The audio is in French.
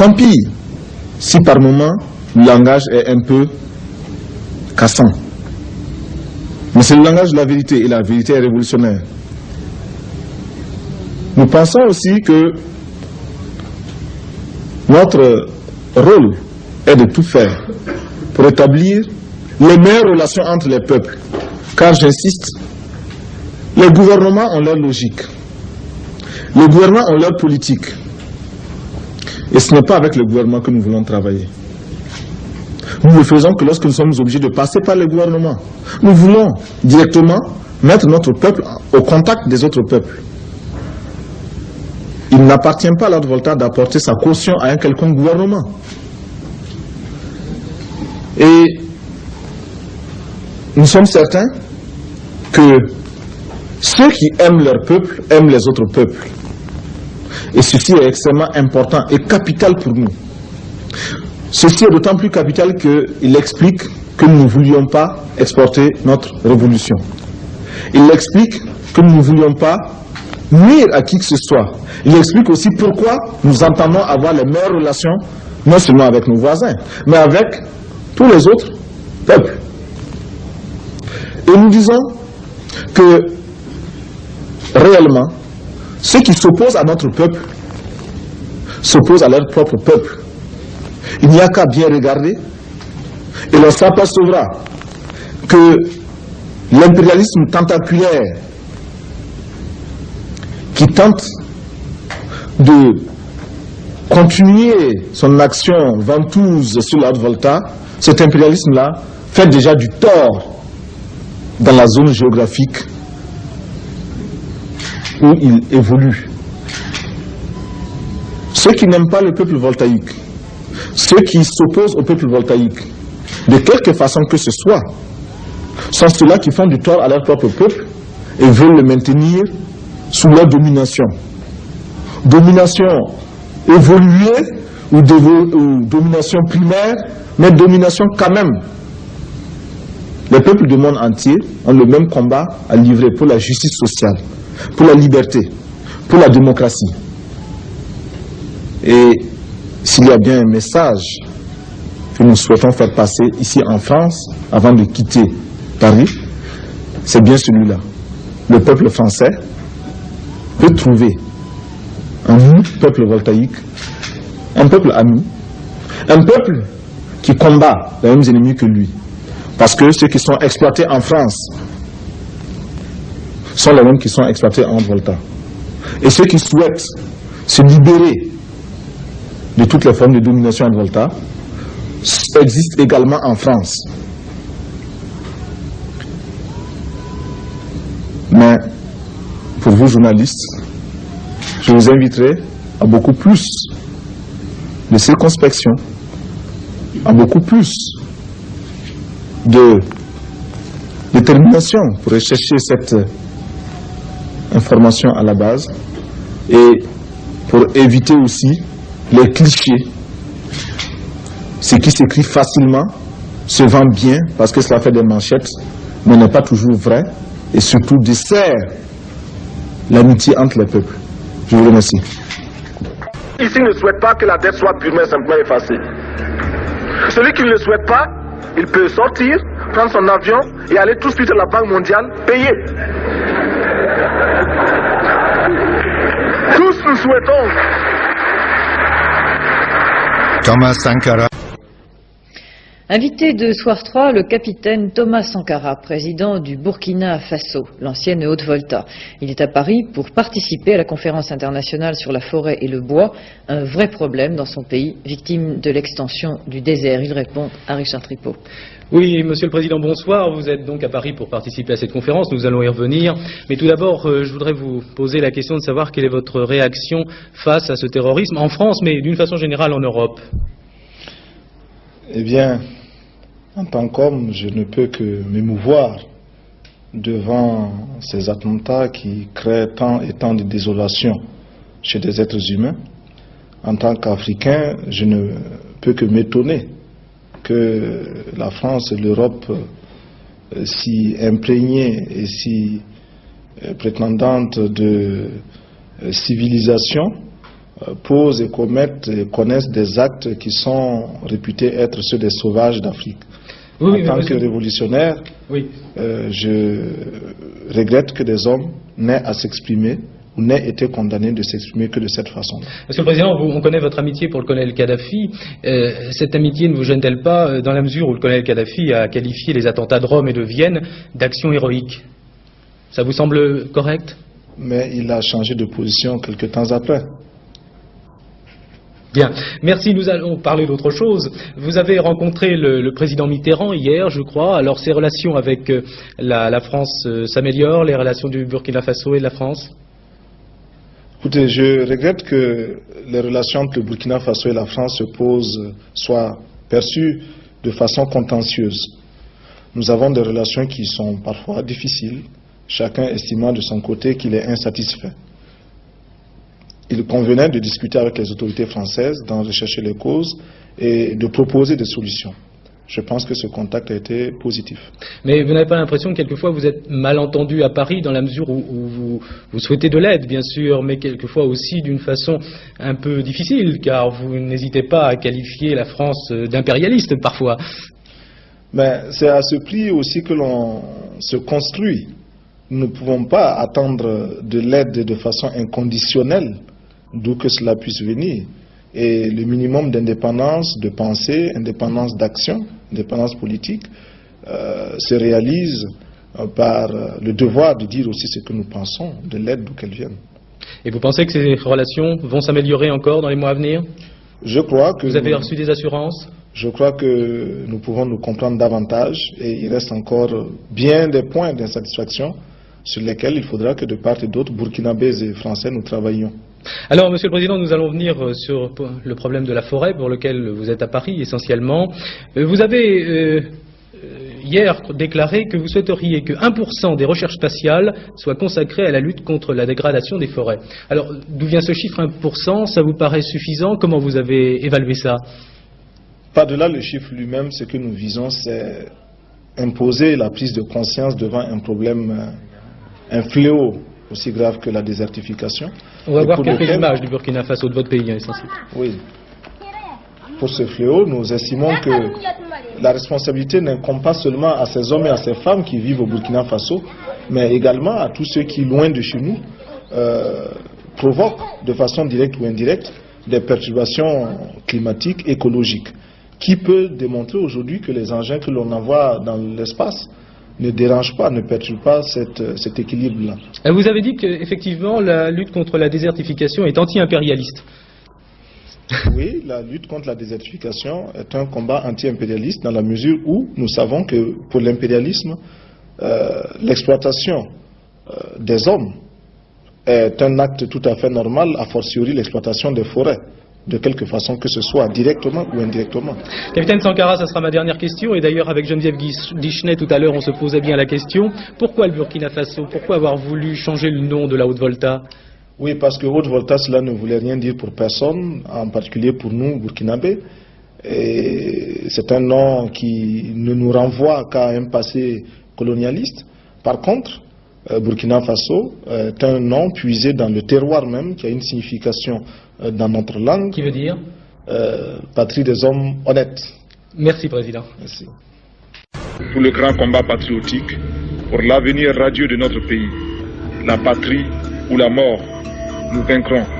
Tant pis si par moment le langage est un peu cassant. Mais c'est le langage de la vérité, et la vérité est révolutionnaire. Nous pensons aussi que notre rôle est de tout faire pour établir les meilleures relations entre les peuples. Car j'insiste, les gouvernements ont leur logique, les gouvernements ont leur politique. Et ce n'est pas avec le gouvernement que nous voulons travailler. Nous ne faisons que lorsque nous sommes obligés de passer par le gouvernement. Nous voulons directement mettre notre peuple au contact des autres peuples. Il n'appartient pas à l'Ordre Volta d'apporter sa caution à un quelconque gouvernement. Et nous sommes certains que ceux qui aiment leur peuple aiment les autres peuples. Et ceci est extrêmement important et capital pour nous. Ceci est d'autant plus capital qu'il explique que nous ne voulions pas exporter notre révolution. Il explique que nous ne voulions pas nuire à qui que ce soit. Il explique aussi pourquoi nous entendons avoir les meilleures relations, non seulement avec nos voisins, mais avec tous les autres peuples. Et nous disons que réellement, ceux qui s'opposent à notre peuple s'opposent à leur propre peuple. Il n'y a qu'à bien regarder et l'on s'apercevra que l'impérialisme tentaculaire qui tente de continuer son action ventouse sur l'Ordre Volta, cet impérialisme-là fait déjà du tort dans la zone géographique où il évolue. Ceux qui n'aiment pas le peuple voltaïque, ceux qui s'opposent au peuple voltaïque, de quelque façon que ce soit, sont ceux-là qui font du tort à leur propre peuple et veulent le maintenir sous leur domination. Domination évoluée ou domination primaire, mais domination quand même. Les peuples du monde entier ont le même combat à livrer pour la justice sociale, pour la liberté, pour la démocratie. Et s'il y a bien un message que nous souhaitons faire passer ici en France, avant de quitter Paris, c'est bien celui-là. Le peuple français peut trouver en nous, peuple voltaïque, un peuple ami, un peuple qui combat les mêmes ennemis que lui. Parce que ceux qui sont exploités en France sont les mêmes qui sont exploités en Volta. Et ceux qui souhaitent se libérer de toutes les formes de domination en Volta existent également en France. Mais pour vous journalistes, je vous inviterai à beaucoup plus de circonspection, à beaucoup plus de détermination pour rechercher cette information à la base et pour éviter aussi les clichés. Ce qui s'écrit facilement se vend bien parce que cela fait des manchettes, mais n'est pas toujours vrai et surtout dessert l'amitié entre les peuples. Je vous remercie. Ici ne souhaite pas que la dette soit purement et simplement effacée. Celui qui ne le souhaite pas, il peut sortir, prendre son avion et aller tout de suite à la Banque mondiale payer. Tous nous souhaitons. Thomas Sankara. Invité de Soir 3, le capitaine Thomas Sankara, président du Burkina Faso, l'ancienne Haute-Volta. Il est à Paris pour participer à la conférence internationale sur la forêt et le bois, un vrai problème dans son pays, victime de l'extension du désert. Il répond à Richard Tripot. Oui, Monsieur le Président, bonsoir. Vous êtes donc à Paris pour participer à cette conférence. Nous allons y revenir. Mais tout d'abord, je voudrais vous poser la question de savoir quelle est votre réaction face à ce terrorisme en France, mais d'une façon générale en Europe. Eh bien, en tant qu'homme, je ne peux que m'émouvoir devant ces attentats qui créent tant et tant de désolation chez des êtres humains. En tant qu'Africain, je ne peux que m'étonner que la France et l'Europe, si imprégnées et si prétendantes de civilisation, posent et commettent et connaissent des actes qui sont réputés être ceux des sauvages d'Afrique. Oui, en tant que révolutionnaire, je regrette que des hommes n'aient à s'exprimer ou n'aient été condamnés de s'exprimer que de cette façon-là. Monsieur le Président, on connaît votre amitié pour le colonel Kadhafi. Cette amitié ne vous gêne-t-elle pas dans la mesure où le colonel Kadhafi a qualifié les attentats de Rome et de Vienne d'actions héroïques? Ça vous semble correct? Mais il a changé de position quelque temps après. Bien, merci. Nous allons parler d'autre chose. Vous avez rencontré le président Mitterrand hier, je crois. Alors, ces relations avec la France s'améliorent, les relations du Burkina Faso et de la France? Écoutez, je regrette que les relations entre le Burkina Faso et la France soient perçues de façon contentieuse. Nous avons des relations qui sont parfois difficiles, chacun estimant de son côté qu'il est insatisfait. Il convenait de discuter avec les autorités françaises, d'en rechercher les causes et de proposer des solutions. Je pense que ce contact a été positif. Mais vous n'avez pas l'impression que quelquefois vous êtes mal entendu à Paris dans la mesure où vous souhaitez de l'aide, bien sûr, mais quelquefois aussi d'une façon un peu difficile, car vous n'hésitez pas à qualifier la France d'impérialiste parfois. Mais c'est à ce prix aussi que l'on se construit. Nous ne pouvons pas attendre de l'aide de façon inconditionnelle, d'où que cela puisse venir. Et le minimum d'indépendance de pensée, indépendance d'action, indépendance politique, se réalise par le devoir de dire aussi ce que nous pensons, de l'aide d'où qu'elle vienne. Et vous pensez que ces relations vont s'améliorer encore dans les mois à venir? Je crois que... Vous avez reçu des assurances? Je crois que nous pouvons nous comprendre davantage et il reste encore bien des points d'insatisfaction sur lesquels il faudra que de part et d'autre, burkinabés et français, nous travaillions. Alors, Monsieur le Président, nous allons venir sur le problème de la forêt pour lequel vous êtes à Paris essentiellement. Vous avez hier déclaré que vous souhaiteriez que 1% des recherches spatiales soient consacrées à la lutte contre la dégradation des forêts. Alors, d'où vient ce chiffre 1%? Ça vous paraît suffisant? Comment vous avez évalué ça? Par-delà le chiffre lui-même, ce que nous visons, c'est imposer la prise de conscience devant un problème, un fléau aussi grave que la désertification. On va voir quelques images du Burkina Faso, de votre pays, essentiellement. Oui. Pour ce fléau, nous estimons que la responsabilité n'incombe pas seulement à ces hommes et à ces femmes qui vivent au Burkina Faso, mais également à tous ceux qui, loin de chez nous, provoquent de façon directe ou indirecte des perturbations climatiques, écologiques. Qui peut démontrer aujourd'hui que les engins que l'on envoie dans l'espace ne dérangent pas, ne perturbent pas cet équilibre-là? Vous avez dit qu'effectivement la lutte contre la désertification est anti-impérialiste. Oui, la lutte contre la désertification est un combat anti-impérialiste dans la mesure où nous savons que pour l'impérialisme, l'exploitation des hommes est un acte tout à fait normal, a fortiori l'exploitation des forêts, de quelque façon que ce soit, directement ou indirectement. Capitaine Sankara, ça sera ma dernière question, et d'ailleurs avec Geneviève Guichenet tout à l'heure on se posait bien la question, pourquoi le Burkina Faso? Pourquoi avoir voulu changer le nom de la Haute-Volta? Oui, parce que Haute-Volta, cela ne voulait rien dire pour personne, en particulier pour nous, burkinabés. Et c'est un nom qui ne nous renvoie qu'à un passé colonialiste. Par contre, Burkina Faso est un nom puisé dans le terroir même, qui a une signification dans notre langue. Qui veut dire patrie des hommes honnêtes. Merci, Président. Merci. Pour le grand combat patriotique, pour l'avenir radieux de notre pays, la patrie ou la mort, nous vaincrons.